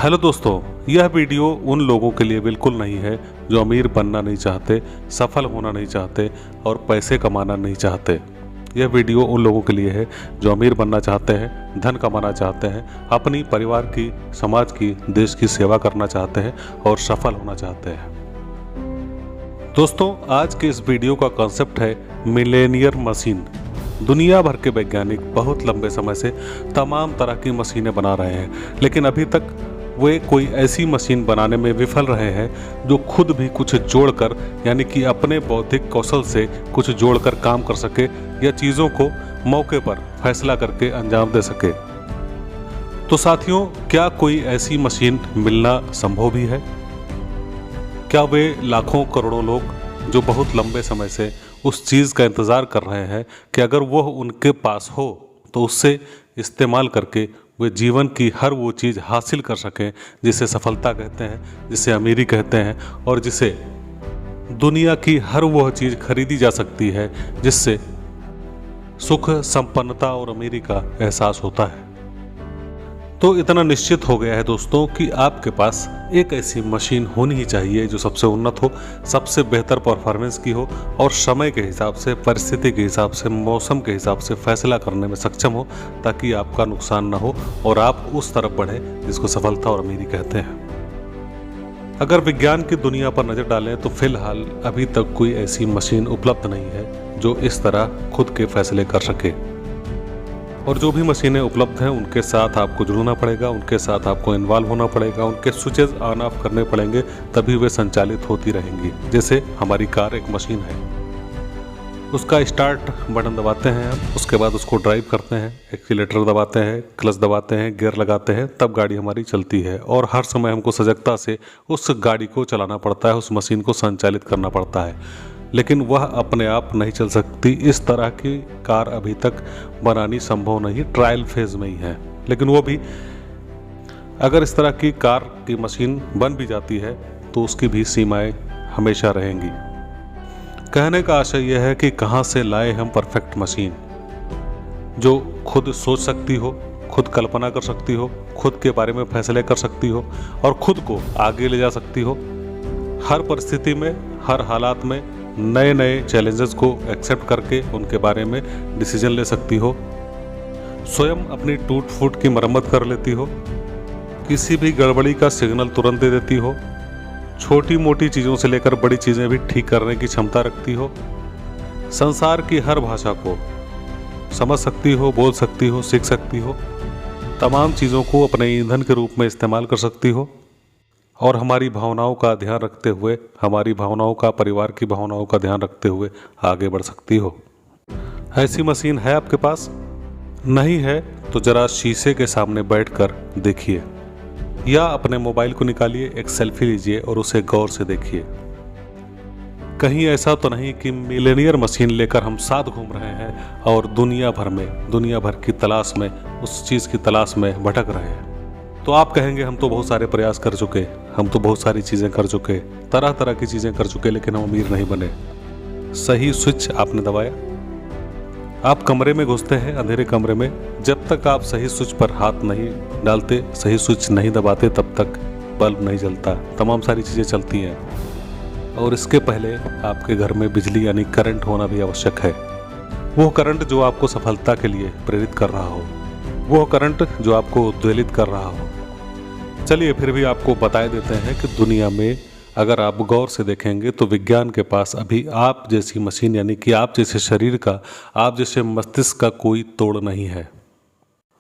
Hello दोस्तों, यह video उन लोगों के लिए बिल्कुल नहीं है जो अमीर बनना नहीं चाहते, सफल होना नहीं चाहते और पैसे कमाना नहीं चाहते। यह वीडियो उन लोगों के लिए है जो अमीर बनना चाहते हैं, धन कमाना चाहते हैं, अपनी परिवार की, समाज की, देश की सेवा करना चाहते हैं और सफल होना चाहते हैं। दोस्तों, आज के इस वीडियो का कॉन्सेप्ट है मिलेनियर मशीन। दुनिया भर के वैज्ञानिक बहुत लंबे समय से तमाम तरह की मशीनें बना रहे हैं, लेकिन अभी तक वे कोई ऐसी मशीन बनाने में विफल रहे हैं जो खुद भी कुछ जोड़कर, यानी कि अपने बौद्धिक कौशल से कुछ जोड़कर काम कर सके या चीज़ों को मौके पर फैसला करके अंजाम दे सके। तो साथियों, क्या कोई ऐसी मशीन मिलना संभव भी है? क्या वे लाखों करोड़ों लोग जो बहुत लंबे समय से उस चीज़ का इंतज़ार कर रहे हैं कि अगर वह उनके पास हो तो उससे इस्तेमाल करके वे जीवन की हर वो चीज़ हासिल कर सकें जिसे सफलता कहते हैं, जिसे अमीरी कहते हैं और जिसे दुनिया की हर वह चीज़ खरीदी जा सकती है जिससे सुख, संपन्नता और अमीरी का एहसास होता है। तो इतना निश्चित हो गया है दोस्तों कि आपके पास एक ऐसी मशीन होनी ही चाहिए जो सबसे उन्नत हो, सबसे बेहतर परफॉर्मेंस की हो और समय के हिसाब से, परिस्थिति के हिसाब से, मौसम के हिसाब से फैसला करने में सक्षम हो, ताकि आपका नुकसान ना हो और आप उस तरफ बढ़े जिसको सफलता और अमीरी कहते हैं। अगर विज्ञान की दुनिया पर नज़र डालें तो फिलहाल अभी तक कोई ऐसी मशीन उपलब्ध नहीं है जो इस तरह खुद के फैसले कर सके। और जो भी मशीनें उपलब्ध हैं उनके साथ आपको जुड़ना पड़ेगा, उनके साथ आपको इन्वॉल्व होना पड़ेगा, उनके स्विचेस ऑन ऑफ करने पड़ेंगे, तभी वे संचालित होती रहेंगी। जैसे हमारी कार एक मशीन है, उसका स्टार्ट बटन दबाते हैं हम, उसके बाद उसको ड्राइव करते हैं, एक्सीलेटर दबाते हैं, क्लच दबाते हैं, गियर लगाते हैं, तब गाड़ी हमारी चलती है। और हर समय हमको सजगता से उस गाड़ी को चलाना पड़ता है, उस मशीन को संचालित करना पड़ता है, लेकिन वह अपने आप नहीं चल सकती। इस तरह की कार अभी तक बनानी संभव नहीं, ट्रायल फेज में ही है। लेकिन वो भी अगर इस तरह की कार की मशीन बन भी जाती है तो उसकी भी सीमाएं हमेशा रहेंगी। कहने का आशय यह है कि कहाँ से लाए हम परफेक्ट मशीन जो खुद सोच सकती हो, खुद कल्पना कर सकती हो, खुद के बारे में फैसले कर सकती हो और खुद को आगे ले जा सकती हो, हर परिस्थिति में, हर हालात में नए नए चैलेंजेस को एक्सेप्ट करके उनके बारे में डिसीजन ले सकती हो, स्वयं अपनी टूट फूट की मरम्मत कर लेती हो, किसी भी गड़बड़ी का सिग्नल तुरंत दे देती हो, छोटी मोटी चीज़ों से लेकर बड़ी चीज़ें भी ठीक करने की क्षमता रखती हो, संसार की हर भाषा को समझ सकती हो, बोल सकती हो, सीख सकती हो, तमाम चीज़ों को अपने ईंधन के रूप में इस्तेमाल कर सकती हो और हमारी भावनाओं का ध्यान रखते हुए, हमारी भावनाओं का, परिवार की भावनाओं का ध्यान रखते हुए आगे बढ़ सकती हो। ऐसी मशीन है आपके पास? नहीं है तो जरा शीशे के सामने बैठकर देखिए या अपने मोबाइल को निकालिए, एक सेल्फी लीजिए और उसे गौर से देखिए। कहीं ऐसा तो नहीं कि मिलेनियर मशीन लेकर हम साथ घूम रहे हैं और दुनिया भर की तलाश में, उस चीज़ की तलाश में भटक रहे हैं। तो आप कहेंगे हम तो बहुत सारे प्रयास कर चुके, हम तो बहुत सारी चीज़ें कर चुके, तरह तरह की चीज़ें कर चुके, लेकिन हम अमीर नहीं बने। सही स्विच आपने दबाया, आप कमरे में घुसते हैं, अंधेरे कमरे में, जब तक आप सही स्विच पर हाथ नहीं डालते, सही स्विच नहीं दबाते, तब तक बल्ब नहीं जलता, तमाम सारी चीज़ें चलती हैं। और इसके पहले आपके घर में बिजली यानी करंट होना भी आवश्यक है। वो करंट जो आपको सफलता के लिए प्रेरित कर रहा हो, वो करंट जो आपको उद्वेलित कर रहा हो। चलिए फिर भी आपको बता देते हैं कि दुनिया में अगर आप गौर से देखेंगे तो विज्ञान के पास अभी आप जैसी मशीन, यानी कि आप जैसे शरीर का, आप जैसे मस्तिष्क का कोई तोड़ नहीं है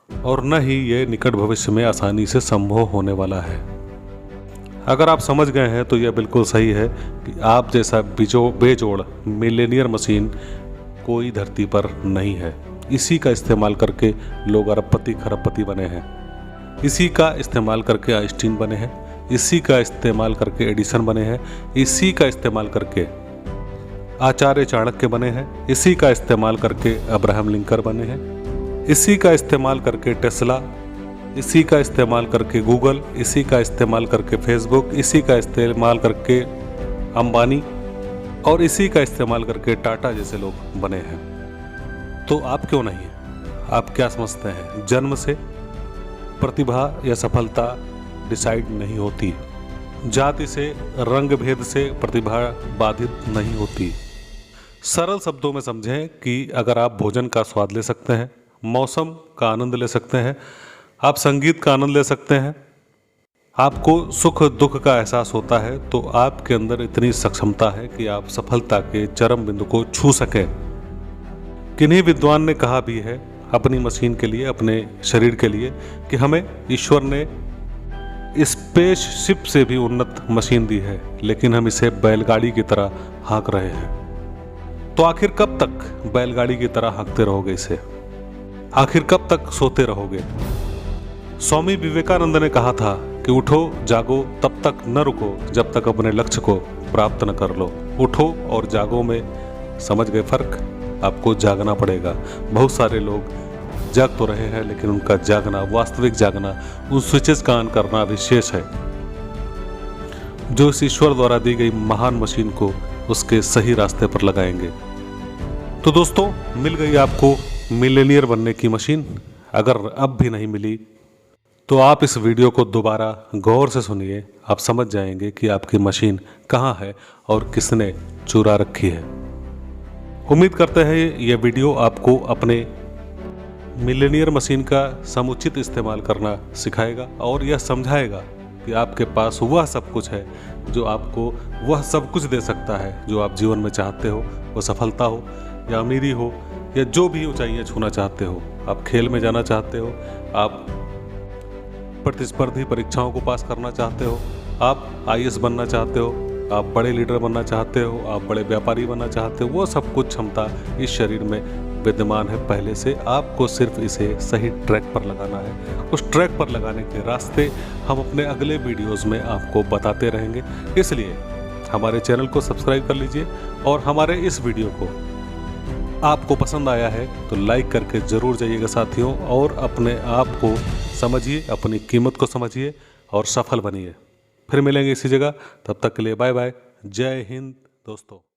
और न ही ये निकट भविष्य में आसानी से संभव होने वाला है। अगर आप समझ गए हैं तो यह बिल्कुल सही है कि आप जैसा बेजोड़ मिलेनियर मशीन कोई धरती पर नहीं है। इसी का इस्तेमाल करके लोग अरबपति खरबपति बने हैं, इसी का इस्तेमाल करके आइंस्टीन बने हैं, इसी का इस्तेमाल करके एडिसन बने हैं, इसी का इस्तेमाल करके आचार्य चाणक्य बने हैं, इसी का इस्तेमाल करके अब्राहम लिंकन बने हैं, इसी का इस्तेमाल करके टेस्ला, इसी का इस्तेमाल करके गूगल, इसी का इस्तेमाल करके फेसबुक, इसी का इस्तेमाल करके अंबानी और इसी का इस्तेमाल करके टाटा जैसे लोग बने हैं। तो आप क्यों नहीं? आप क्या समझते हैं? जन्म से प्रतिभा या सफलता डिसाइड नहीं होती, जाति से, रंग भेद से प्रतिभा बाधित नहीं होती। सरल शब्दों में समझें कि अगर आप भोजन का स्वाद ले सकते हैं, मौसम का आनंद ले सकते हैं, आप संगीत का आनंद ले सकते हैं, आपको सुख दुख का एहसास होता है, तो आपके अंदर इतनी सक्षमता है कि आप सफलता के चरम बिंदु को छू सकें। किन्हीं विद्वान ने कहा भी है अपनी मशीन के लिए, अपने शरीर के लिए, कि हमें ईश्वर ने स्पेसशिप से भी उन्नत मशीन दी है, लेकिन हम इसे बैलगाड़ी की तरह हाँक रहे हैं। तो आखिर कब तक बैलगाड़ी की तरह हाँकते रहोगे इसे? आखिर कब तक सोते रहोगे? स्वामी विवेकानंद ने कहा था कि उठो जागो तब तक न रुको जब तक अपने लक्ष्य को प्राप्त न कर लो। उठो और जागो में समझ गए फर्क? आपको जागना पड़ेगा। बहुत सारे लोग जाग तो रहे हैं, लेकिन उनका जागना, वास्तविक जागना, उन स्विचेस का ऑन करना विशेष है जो इस ईश्वर द्वारा दी गई महान मशीन को उसके सही रास्ते पर लगाएंगे। तो दोस्तों, मिल गई आपको मिलेनियर बनने की मशीन। अगर अब भी नहीं मिली तो आप इस वीडियो को दोबारा गौर से सुनिए, आप समझ जाएंगे कि आपकी मशीन कहाँ है और किसने चुरा रखी है। उम्मीद करते हैं यह वीडियो आपको अपने मिलेनियर मशीन का समुचित इस्तेमाल करना सिखाएगा और यह समझाएगा कि आपके पास वह सब कुछ है जो आपको वह सब कुछ दे सकता है जो आप जीवन में चाहते हो। वो सफलता हो या अमीरी हो या जो भी ऊंचाइयां छूना चाहते हो, आप खेल में जाना चाहते हो, आप प्रतिस्पर्धी परीक्षाओं को पास करना चाहते हो, आप आईएएस बनना चाहते हो, आप बड़े लीडर बनना चाहते हो, आप बड़े व्यापारी बनना चाहते हो, वो सब कुछ क्षमता इस शरीर में विद्यमान है पहले से। आपको सिर्फ इसे सही ट्रैक पर लगाना है। उस ट्रैक पर लगाने के रास्ते हम अपने अगले वीडियोस में आपको बताते रहेंगे। इसलिए हमारे चैनल को सब्सक्राइब कर लीजिए और हमारे इस वीडियो को आपको पसंद आया है तो लाइक करके ज़रूर जाइएगा साथियों, और अपने आप को समझिए, अपनी कीमत को समझिए और सफल बनिए। फिर मिलेंगे इसी जगह, तब तक के लिए बाय बाय। जय हिंद दोस्तों।